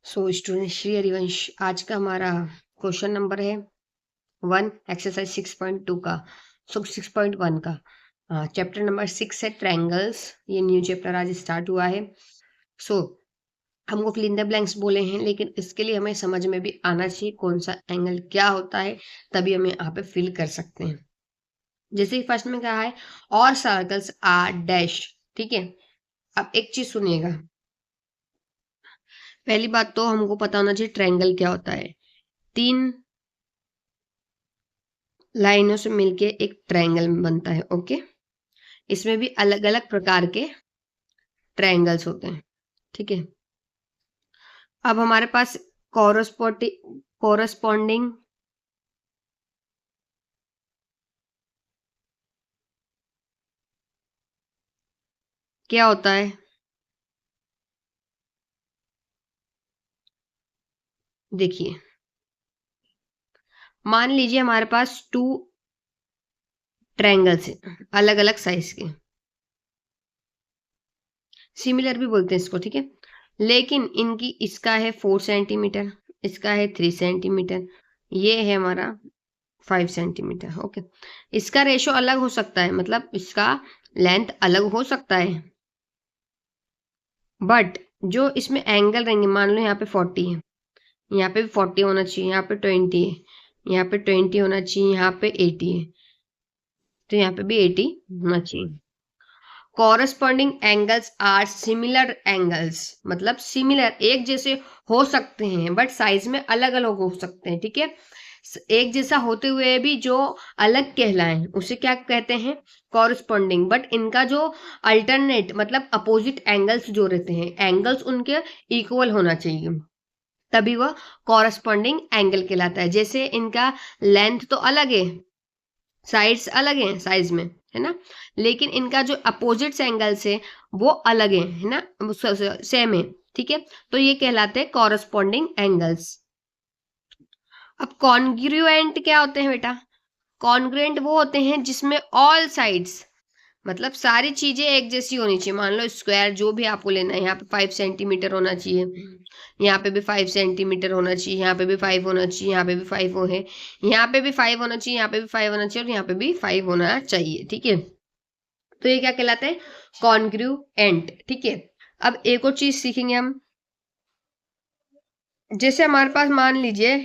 So student Shri Harivansh, आज का हमारा क्वेश्चन नंबर है 1 एक्सरसाइज 6.2 का। 6.1 का चैप्टर नंबर 6 है ट्रायंगल्स। ये न्यू चैप्टर आज स्टार्ट हुआ है। सो हमको फिल इन द ब्लैंक्स बोले हैं, लेकिन इसके लिए हमें समझ में भी आना चाहिए कौन सा एंगल क्या होता है, तभी हमें यहाँ पे फिल कर सकते हैं। जैसे कि फर्स्ट में कहा है और सर्कल्स आर डैश। ठीक है, अब एक चीज सुनिएगा। पहली बात तो हमको पता होना चाहिए ट्रायंगल क्या होता है। 3 लाइनों से मिलके एक ट्रायंगल बनता है। ओके, इसमें भी अलग अलग प्रकार के ट्रायंगल्स होते हैं। ठीक है, अब हमारे पास कोरस्पॉन्डिंग क्या होता है? देखिए, मान लीजिए हमारे पास 2 ट्रायंगल्स हैं, अलग अलग साइज के, सिमिलर भी बोलते हैं इसको। ठीक है, लेकिन इनकी इसका है 4 सेंटीमीटर, इसका है 3 सेंटीमीटर, ये है हमारा 5 सेंटीमीटर। ओके, इसका रेशो अलग हो सकता है, मतलब इसका लेंथ अलग हो सकता है, बट जो इसमें एंगल रहेंगे, मान लो यहाँ पे 40 है, यहाँ पे भी 40 होना चाहिए, यहाँ पे 20 है, यहाँ पे 20 होना चाहिए, यहाँ पे 80 है, तो यहाँ पे भी 80 होना चाहिए। Corresponding angles are similar angles, मतलब सिमिलर एक जैसे हो सकते हैं, बट साइज में अलग अलग हो सकते हैं। ठीक है, एक जैसा होते हुए भी जो अलग कहलाएं उसे क्या कहते हैं? कॉरस्पॉन्डिंग। बट इनका जो अल्टरनेट मतलब अपोजिट एंगल्स जो रहते हैं, एंगल्स उनके इक्वल होना चाहिए, तभी वह कॉरस्पॉन्डिंग एंगल कहलाता है। जैसे इनका लेंथ तो अलग है, साइड्स अलग हैं साइज में, है ना, लेकिन इनका जो अपोजिट एंगल्स है वो अलग है ना, सेम है। ठीक है, तो ये कहलाते हैं कॉरस्पॉन्डिंग एंगल्स। अब कॉन्ग्रुएंट क्या होते हैं बेटा? कॉन्ग्रुएंट वो होते हैं जिसमें ऑल साइड्स, मतलब सारी चीजें एक जैसी होनी चाहिए। मान लो स्क्वायर जो भी आपको लेना है, यहाँ पे 5 सेंटीमीटर होना चाहिए, यहाँ पे भी 5 सेंटीमीटर होना चाहिए, यहाँ पे भी 5 होना चाहिए, यहाँ पे भी 5 हो है, यहाँ पे भी 5 होना चाहिए, यहाँ पे भी 5 होना चाहिए, और यहाँ पे भी 5 होना चाहिए। ठीक है, तो ये क्या कहलाता है? कॉन्ग्रुएंट। ठीक है, अब एक और चीज सीखेंगे हम। जैसे हमारे पास मान लीजिए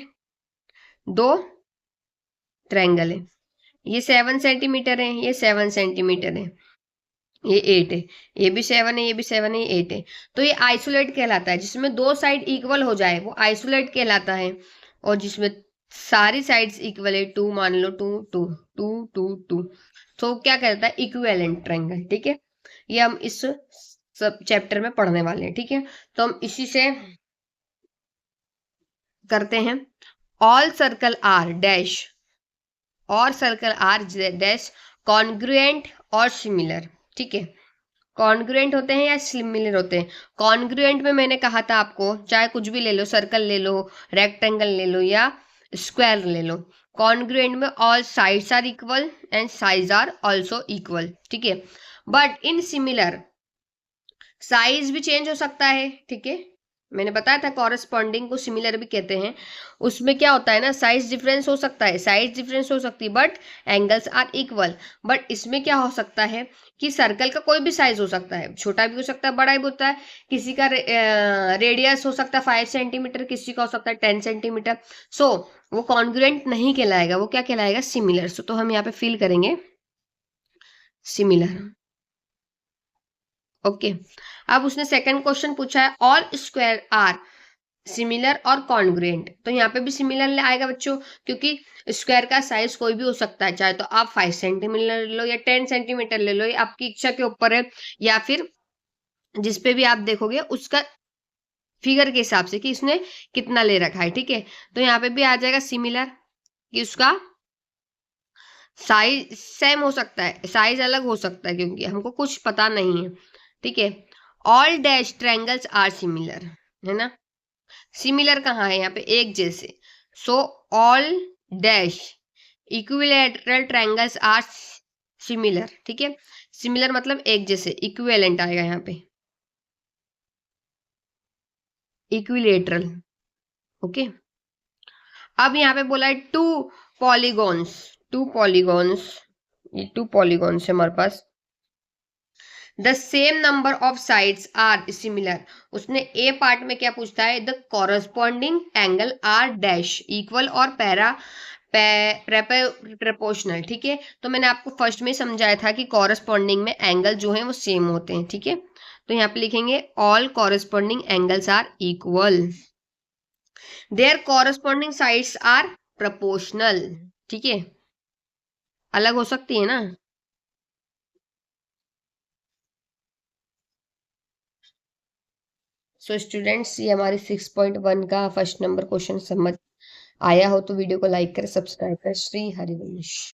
2 ट्रायंगल है, ये 7 सेंटीमीटर है, ये 7 सेंटीमीटर है, ये 8 है, ये भी 7 है, ये भी 7 है, ये 8 है। तो ये आइसोलेट कहलाता है। जिसमें 2 साइड इक्वल हो जाए वो आइसोलेट कहलाता है, और जिसमें सारी साइड्स इक्वल है, 2 मान लो, 2 2 2 2 2, तो क्या कहता है? Equivalent triangle. ठीक है, ये हम इस सब चैप्टर में पढ़ने वाले हैं। ठीक है, तो हम इसी से करते हैं। ऑल सर्कल आर डैश, और सर्कल आर डैश कॉन्ग्रुएंट और सिमिलर। ठीक है, कॉन्ग्रुएंट होते हैं या सिमिलर होते हैं? कॉन्ग्रुएंट में मैंने कहा था आपको, चाहे कुछ भी ले लो, सर्कल ले लो, रेक्टेंगल ले लो, या स्क्वायर ले लो, कॉन्ग्रुएंट में all sides are equal and size are also equal. ठीक है, बट इन सिमिलर साइज भी चेंज हो सकता है। ठीक है, मैंने बताया था कॉरेस्पॉन्डिंग को सिमिलर भी कहते हैं। उसमें क्या होता है ना, साइज डिफरेंस हो सकता है, साइज डिफरेंस हो सकती है, but angles are equal. But इसमें क्या हो सकता है कि सर्कल का कोई भी साइज हो सकता है, छोटा भी हो सकता है, बड़ा भी होता है। किसी का रेडियस हो सकता है 5 सेंटीमीटर, किसी का हो सकता है 10 सेंटीमीटर। सो वो कॉन्ग्रुएंट नहीं कहलाएगा, वो क्या कहलाएगा? सिमिलर। सो तो हम यहाँ पे फील करेंगे सिमिलर। ओके, अब उसने सेकंड क्वेश्चन पूछा है ऑल स्क्वायर आर सिमिलर और कॉन्ग्रुएंट। तो यहाँ पे भी सिमिलर आएगा बच्चों, क्योंकि स्क्वायर का साइज कोई भी हो सकता है, चाहे तो आप 5 सेंटीमीटर ले लो या 10 सेंटीमीटर ले लो, ये आपकी इच्छा के ऊपर है, या फिर जिस पे भी आप देखोगे उसका फिगर के हिसाब से कि इसने कितना ले रखा है। ठीक है, तो यहाँ पे भी आ जाएगा सिमिलर, कि उसका साइज सेम हो सकता है, साइज अलग हो सकता है, क्योंकि हमको कुछ पता नहीं है। ठीक है, all dash triangles are similar, है ना। सिमिलर कहाँ है? यहाँ पे एक जैसे। So all dash equilateral triangles are similar. ठीक है, सिमिलर मतलब एक जैसे, इक्विवेलेंट आएगा यहाँ पे। इक्विलेटरल। ओके, अब यहाँ पे बोला है टू पॉलीगॉन्स, टू पॉलीगॉन्स, ये टू पॉलीगॉन्स है हमारे पास। The same number of sides are similar. उसने ए पार्ट में क्या पूछता है, the corresponding angle are dash equal और प्रपोर्शनल। ठीक है, तो मैंने आपको फर्स्ट में समझाया था कि कॉरस्पॉन्डिंग में एंगल जो है वो सेम होते हैं। ठीक है, तो यहाँ पे लिखेंगे all corresponding angles are equal, their corresponding sides are proportional. ठीक है, अलग हो सकती है ना। सो स्टूडेंट्स, ये हमारे 6.1 का फर्स्ट नंबर क्वेश्चन समझ आया हो तो वीडियो को लाइक करें, सब्सक्राइब करें। श्री हरिवंश।